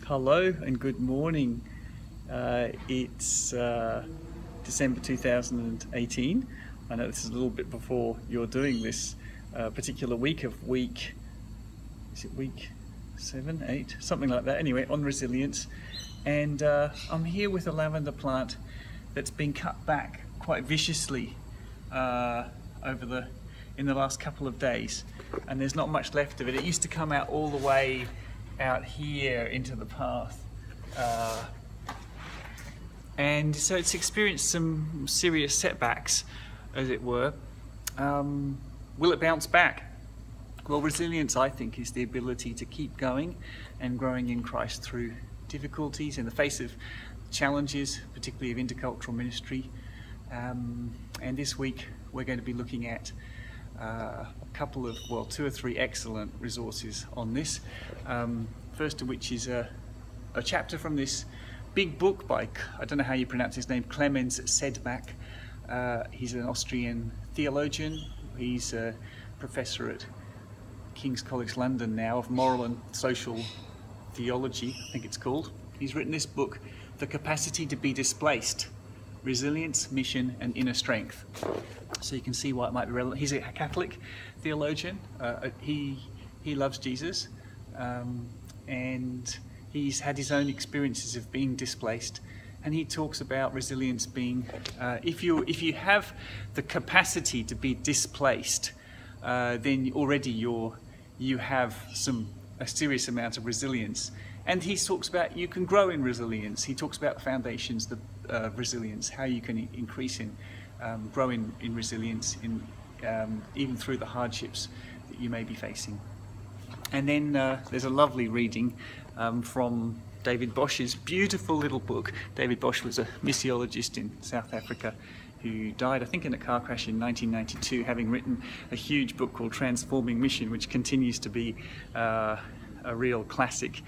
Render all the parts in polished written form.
Hello and good morning. It's December 2018. I know this is a little bit before you're doing this particular week of is it week 7, 8, something like that. Anyway, on resilience. And I'm here with a lavender plant that's been cut back quite viciously in the last couple of days, and there's not much left of it. It used to come out all the way out here into the path, and so it's experienced some serious setbacks, as it were. Will it bounce back? Well, resilience, I think, is the ability to keep going and growing in Christ through difficulties in the face of challenges, particularly of intercultural ministry. And this week we're going to be looking at a couple of, well, 2 or 3 excellent resources on this. First of which is a chapter from this big book by, I don't know how you pronounce his name, Clemens Sedmak. He's an Austrian theologian. He's a professor at King's College London now of moral and social theology, I think it's called. He's written this book, The Capacity to be Displaced: Resilience, Mission and Inner Strength. So you can see why it might be relevant. He's a Catholic theologian. He loves Jesus, and he's had his own experiences of being displaced. And he talks about resilience being, if you have the capacity to be displaced, then already you have a serious amount of resilience. And he talks about you can grow in resilience. He talks about the foundations of resilience, how you can increase in, grow in resilience, even through the hardships that you may be facing. And then there's a lovely reading from David Bosch's beautiful little book. David Bosch was a missiologist in South Africa who died, I think, in a car crash in 1992, having written a huge book called Transforming Mission, which continues to be a real classic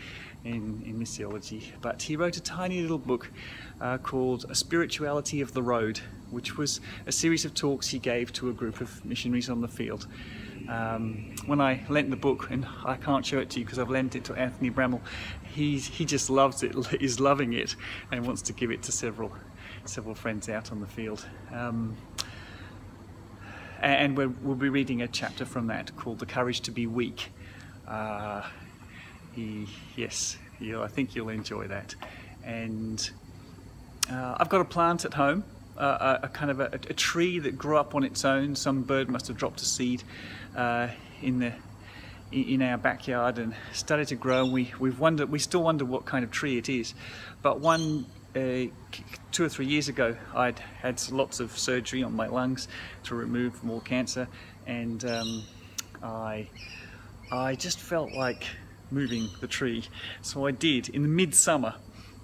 in missiology. But he wrote a tiny little book called A Spirituality of the Road, which was a series of talks he gave to a group of missionaries on the field. When I lent the book, and I can't show it to you because I've lent it to Anthony Bramall, he just loves it, is loving it, and wants to give it to several friends out on the field. And we'll be reading a chapter from that called The Courage to be Weak. I think you'll enjoy that. And I've got a plant at home, a kind of a tree that grew up on its own. Some bird must have dropped a seed in our backyard and started to grow. We still wonder what kind of tree it is. But 2 or 3 years ago, I'd had lots of surgery on my lungs to remove more cancer, and I just felt like moving the tree, so I did. In the midsummer,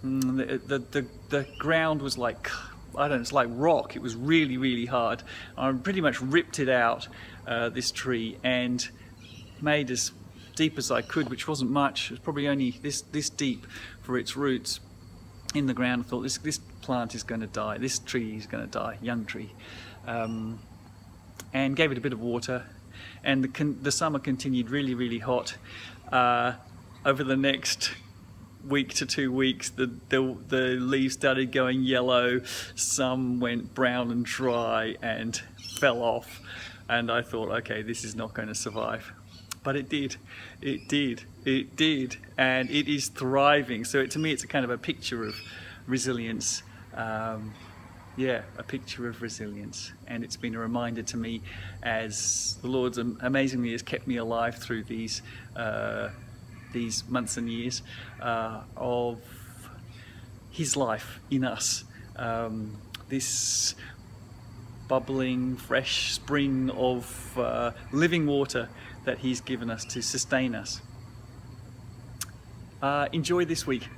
the ground was like, I don't know, it's like rock. It was really, really hard. I pretty much ripped it out, this tree, and made as deep as I could, which wasn't much. It was probably only this deep for its roots in the ground. I thought this plant is going to die. This tree is going to die, young tree, and gave it a bit of water. And the summer continued really, really hot. Over the next week to 2 weeks, the leaves started going yellow. Some went brown and dry and fell off. And I thought, okay, this is not going to survive. But it did. And it is thriving. So to me, it's a kind of a picture of resilience. A picture of resilience, and it's been a reminder to me, as the Lord amazingly has kept me alive through these months and years, of His life in us. This bubbling, fresh spring of living water that He's given us to sustain us. Enjoy this week.